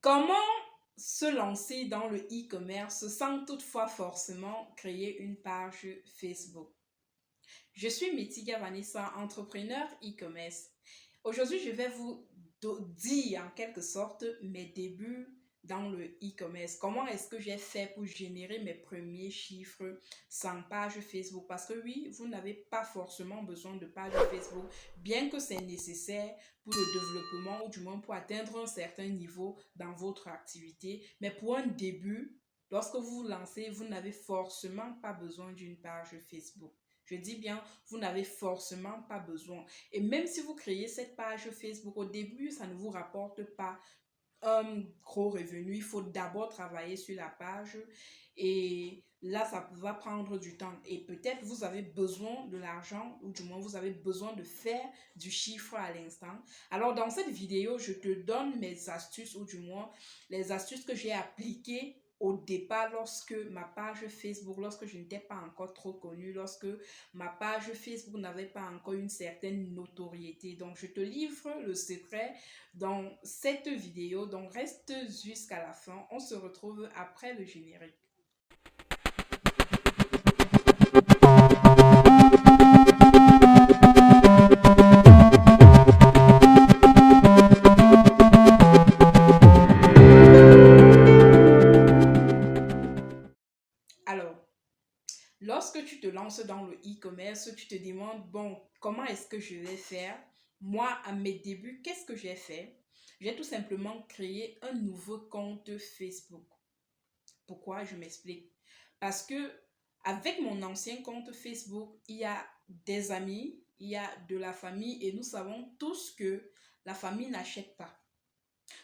Comment se lancer dans le e-commerce sans toutefois forcément créer une page Facebook? Je suis Mitiga Vanessa, entrepreneur e-commerce. Aujourd'hui, je vais vous dire en quelque sorte mes débuts dans le e-commerce. Comment est-ce que j'ai fait pour générer mes premiers chiffres sans page Facebook? Parce que oui, vous n'avez pas forcément besoin de page Facebook, bien que c'est nécessaire pour le développement ou du moins pour atteindre un certain niveau dans votre activité. Mais pour un début, lorsque vous vous lancez, vous n'avez forcément pas besoin d'une page Facebook. Je dis bien, vous n'avez forcément pas besoin. Et même si vous créez cette page Facebook, au début, ça ne vous rapporte pas un gros revenu. Il faut d'abord travailler sur la page et là, ça va prendre du temps. Et peut-être vous avez besoin de l'argent ou du moins vous avez besoin de faire du chiffre à l'instant. Alors, dans cette vidéo, je te donne mes astuces ou du moins les astuces que j'ai appliquées au départ lorsque ma page Facebook, lorsque je n'étais pas encore trop connue, lorsque ma page Facebook n'avait pas encore une certaine notoriété. Donc, je te livre le secret dans cette vidéo. Donc, reste jusqu'à la fin. On se retrouve après le générique. Alors, lorsque tu te lances dans le e-commerce, tu te demandes, bon, comment est-ce que je vais faire? Moi, à mes débuts, qu'est-ce que j'ai fait? J'ai tout simplement créé un nouveau compte Facebook. Pourquoi? Je m'explique. Parce que avec mon ancien compte Facebook, il y a des amis, il y a de la famille et nous savons tous que la famille n'achète pas.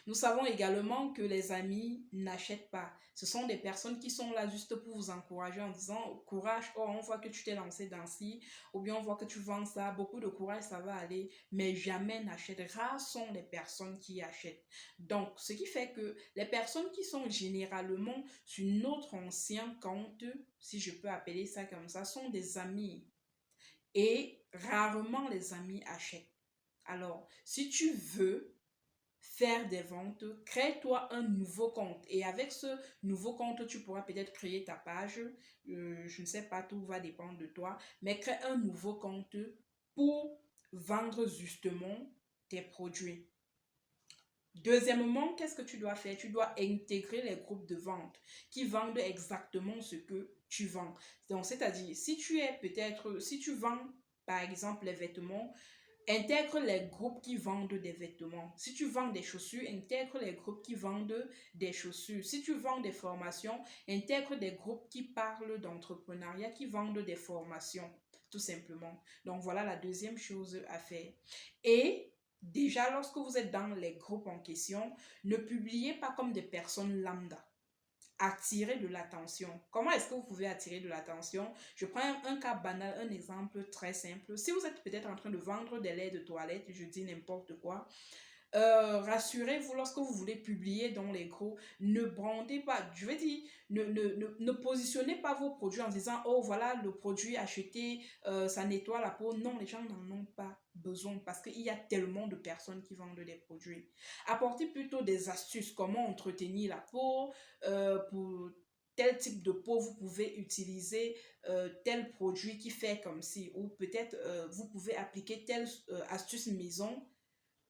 Nous savons également que les amis n'achètent pas. Ce sont des personnes qui sont là juste pour vous encourager en disant courage, oh, on voit que tu t'es lancé dans ci, ou bien on voit que tu vends ça, beaucoup de courage, ça va aller, mais jamais n'achètent. Rares sont les personnes qui achètent. Donc, ce qui fait que les personnes qui sont généralement sur notre ancien compte, si je peux appeler ça comme ça, sont des amis. Et rarement les amis achètent. Alors, si tu veux faire des ventes, crée-toi un nouveau compte. Et avec ce nouveau compte, tu pourras peut-être créer ta page. Je ne sais pas, tout va dépendre de toi. Mais crée un nouveau compte pour vendre justement tes produits. Deuxièmement, qu'est-ce que tu dois faire? Tu dois intégrer les groupes de vente qui vendent exactement ce que tu vends. Donc, c'est-à-dire, si tu vends, par exemple, les vêtements, intègre les groupes qui vendent des vêtements. Si tu vends des chaussures, intègre les groupes qui vendent des chaussures. Si tu vends des formations, intègre des groupes qui parlent d'entrepreneuriat, qui vendent des formations, tout simplement. Donc voilà la deuxième chose à faire. Et déjà, lorsque vous êtes dans les groupes en question, ne publiez pas comme des personnes lambda. Attirer de l'attention. Comment est-ce que vous pouvez attirer de l'attention? Je prends un cas banal, un exemple très simple. Si vous êtes peut-être en train de vendre des laits de toilette, je dis n'importe quoi, rassurez-vous, lorsque vous voulez publier dans les groupes, ne brandez pas, je veux dire, ne positionnez pas vos produits en disant, oh voilà, le produit acheté, ça nettoie la peau. Non, les gens n'en ont pas besoin parce qu'il y a tellement de personnes qui vendent des produits. Apportez plutôt des astuces, comment entretenir la peau, pour tel type de peau, vous pouvez utiliser tel produit qui fait comme ci, ou peut-être vous pouvez appliquer telle astuce maison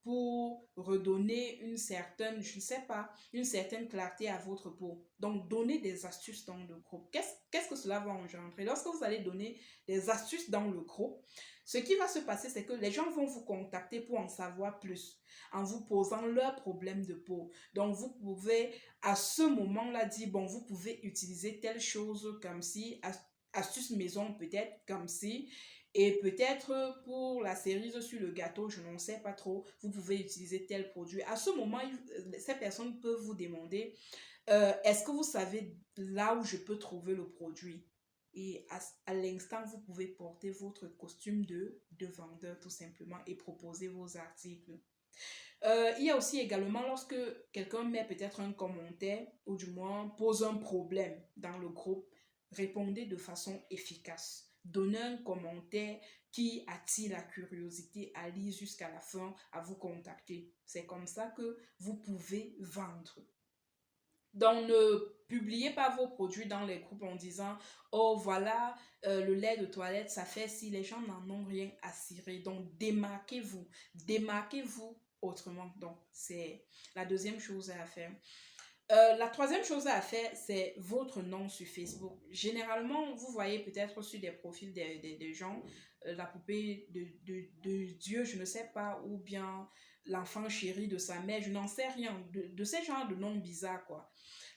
pour redonner une certaine, je ne sais pas, une certaine clarté à votre peau. Donc, donnez des astuces dans le groupe. Qu'est-ce que cela va engendrer? Lorsque vous allez donner des astuces dans le groupe, ce qui va se passer, c'est que les gens vont vous contacter pour en savoir plus, en vous posant leurs problèmes de peau. Donc, vous pouvez, à ce moment-là, dire, bon, vous pouvez utiliser telle chose comme si, astuce maison peut-être comme si, et peut-être pour la cerise sur le gâteau, je n'en sais pas trop, vous pouvez utiliser tel produit. À ce moment, ces personnes peuvent vous demander, est-ce que vous savez là où je peux trouver le produit? Et à l'instant, vous pouvez porter votre costume de vendeur tout simplement et proposer vos articles. Il y a aussi également lorsque quelqu'un met peut-être un commentaire ou du moins pose un problème dans le groupe, répondez de façon efficace. Donnez un commentaire qui attire la curiosité à lire jusqu'à la fin, à vous contacter. C'est comme ça que vous pouvez vendre. Donc, ne publiez pas vos produits dans les groupes en disant, oh voilà, le lait de toilette, ça fait si les gens n'en ont rien à cirer. Donc, démarquez-vous autrement. Donc, c'est la deuxième chose à faire. La troisième chose à faire, c'est votre nom sur Facebook. Généralement, vous voyez peut-être sur des profils des gens, la poupée de Dieu, je ne sais pas, ou bien l'enfant chéri de sa mère, je n'en sais rien, de ces genres de noms bizarres, quoi.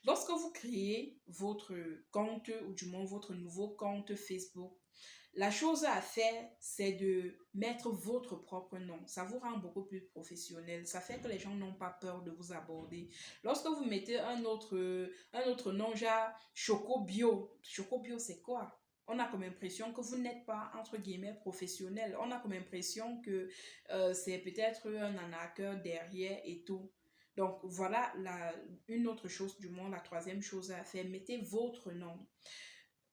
Lorsque vous créez votre compte, ou du moins votre nouveau compte Facebook, la chose à faire, c'est de mettre votre propre nom. Ça vous rend beaucoup plus professionnel. Ça fait que les gens n'ont pas peur de vous aborder. Lorsque vous mettez un autre nom, genre Chocobio. Chocobio, c'est quoi? On a comme impression que vous n'êtes pas, entre guillemets, professionnel. On a comme impression que c'est peut-être un arnaqueur derrière et tout. Donc, voilà une autre chose, du moins la troisième chose à faire. Mettez votre nom.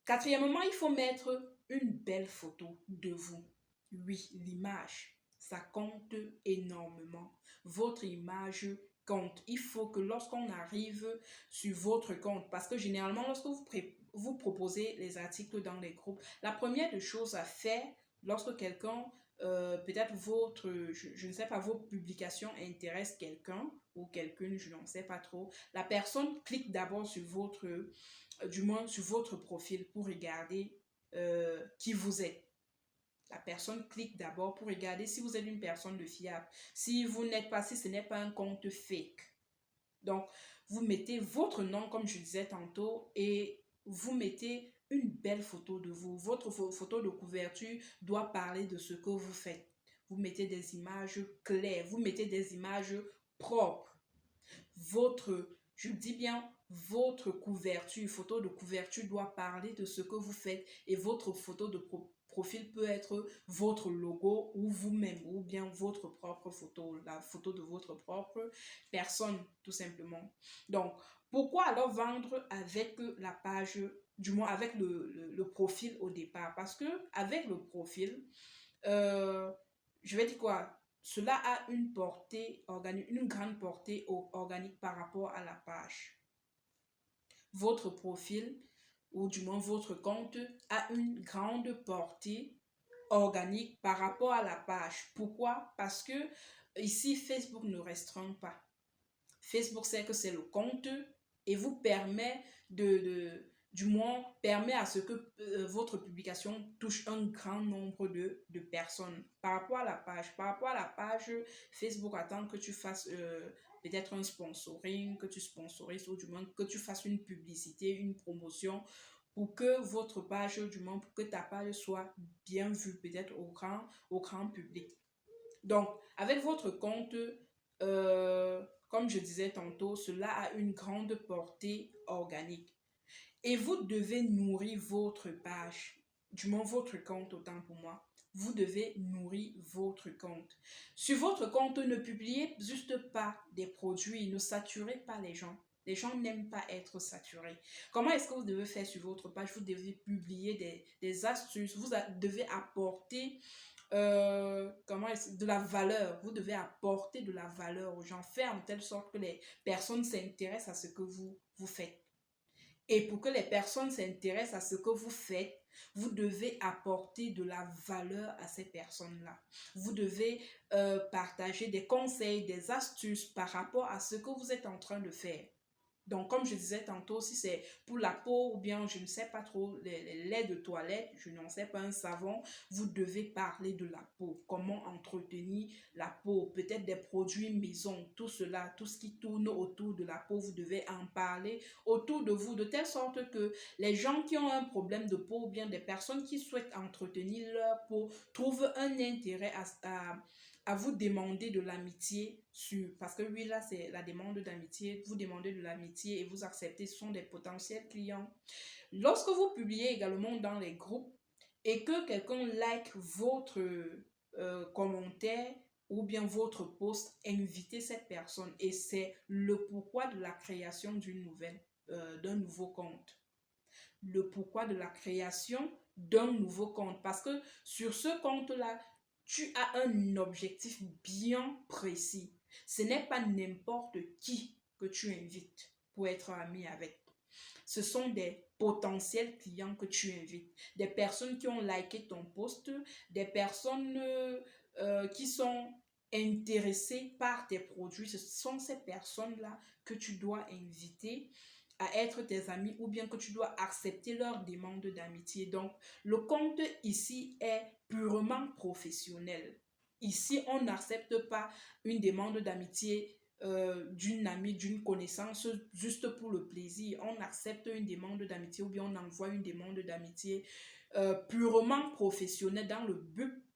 Quatrièmement, il faut mettre une belle photo de vous. Oui, l'image, ça compte énormément. Votre image compte. Il faut que lorsqu'on arrive sur votre compte, parce que généralement, lorsque vous proposez les articles dans les groupes, la première des choses à faire, lorsque quelqu'un, peut-être je ne sais pas, vos publications intéressent quelqu'un ou quelqu'une, je n'en sais pas trop, la personne clique d'abord sur du moins sur votre profil pour regarder qui vous êtes. La personne clique d'abord pour regarder si vous êtes une personne de fiable. Si ce n'est pas un compte fake. Donc, vous mettez votre nom, comme je disais tantôt, et vous mettez une belle photo de vous. Votre photo de couverture doit parler de ce que vous faites. Vous mettez des images claires, vous mettez des images propres. Je dis bien, votre photo de couverture doit parler de ce que vous faites et votre photo de profil peut être votre logo ou vous-même ou bien votre propre photo, la photo de votre propre personne tout simplement. Donc, pourquoi alors vendre avec la page, du moins avec le profil au départ? Parce que avec le profil, je vais dire quoi? Cela a une portée organique, une grande portée organique par rapport à la page. Votre profil, ou du moins votre compte, a une grande portée organique par rapport à la page. Pourquoi? Parce que ici, Facebook ne restreint pas. Facebook sait que c'est le compte et vous permet du moins, permet à ce que votre publication touche un grand nombre de personnes. Par rapport à la page, Facebook attend que tu fasses peut-être un sponsoring, que tu sponsorises ou du moins que tu fasses une publicité, une promotion pour que votre page, du moins pour que ta page soit bien vue peut-être au grand public. Donc, avec votre compte, comme je disais tantôt, cela a une grande portée organique. Et vous devez nourrir votre page, du moins votre compte autant pour moi. Vous devez nourrir votre compte. Sur votre compte, ne publiez juste pas des produits, ne saturez pas les gens. Les gens n'aiment pas être saturés. Comment est-ce que vous devez faire sur votre page? Vous devez publier des astuces, vous devez apporter de la valeur. Vous devez apporter de la valeur aux gens, faire en telle sorte que les personnes s'intéressent à ce que vous faites. Et pour que les personnes s'intéressent à ce que vous faites, vous devez apporter de la valeur à ces personnes-là. Vous devez partager des conseils, des astuces par rapport à ce que vous êtes en train de faire. Donc, comme je disais tantôt, si c'est pour la peau ou bien, je ne sais pas trop, les laits de toilette, je n'en sais pas, un savon, vous devez parler de la peau. Comment entretenir la peau, peut-être des produits maison, tout cela, tout ce qui tourne autour de la peau, vous devez en parler autour de vous, de telle sorte que les gens qui ont un problème de peau ou bien des personnes qui souhaitent entretenir leur peau trouvent un intérêt à vous demander de l'amitié parce que oui, là, c'est la demande d'amitié. Vous demandez de l'amitié et vous acceptez, ce sont des potentiels clients. Lorsque vous publiez également dans les groupes et que quelqu'un like votre commentaire ou bien votre post, invitez cette personne et c'est le pourquoi de la création d'un nouveau compte. le pourquoi de la création d'un nouveau compte. Parce que sur ce compte-là, tu as un objectif bien précis. Ce n'est pas n'importe qui que tu invites pour être ami avec. Ce sont des potentiels clients que tu invites, des personnes qui ont liké ton post, des personnes qui sont intéressées par tes produits. Ce sont ces personnes-là que tu dois inviter à être tes amis ou bien que tu dois accepter leur demande d'amitié. Donc, le compte ici est purement professionnel. Ici, on n'accepte pas une demande d'amitié d'une amie, d'une connaissance, juste pour le plaisir. On accepte une demande d'amitié ou bien on envoie une demande d'amitié purement professionnelle dans le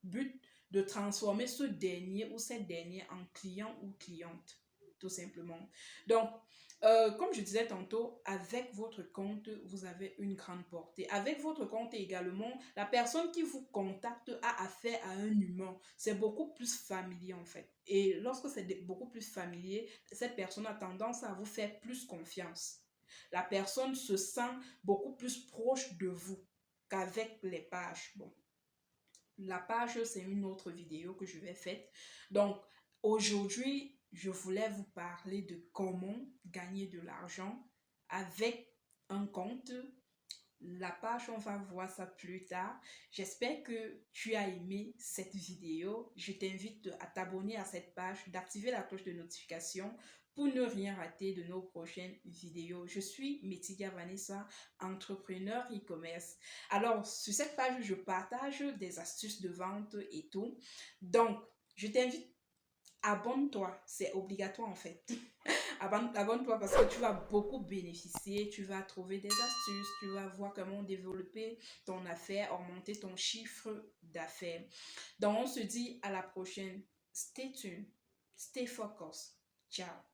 but de transformer ce dernier ou cette dernière en client ou cliente, tout simplement. Donc, comme je disais tantôt, avec votre compte, vous avez une grande portée. Avec votre compte également, la personne qui vous contacte a affaire à un humain. C'est beaucoup plus familier en fait. Et lorsque c'est beaucoup plus familier, cette personne a tendance à vous faire plus confiance. La personne se sent beaucoup plus proche de vous qu'avec les pages. Bon, la page, c'est une autre vidéo que je vais faire. Donc, aujourd'hui, je voulais vous parler de comment gagner de l'argent avec un compte. La page, on va voir ça plus tard. J'espère que tu as aimé cette vidéo. Je t'invite à t'abonner à cette page, d'activer la cloche de notification pour ne rien rater de nos prochaines vidéos. Je suis Metiga Vanessa, entrepreneur e-commerce. Alors, sur cette page, je partage des astuces de vente et tout. Donc, je t'invite, abonne-toi. C'est obligatoire en fait. Abonne-toi parce que tu vas beaucoup bénéficier, tu vas trouver des astuces, tu vas voir comment développer ton affaire, augmenter ton chiffre d'affaires. Donc, on se dit à la prochaine. Stay tuned, stay focused. Ciao.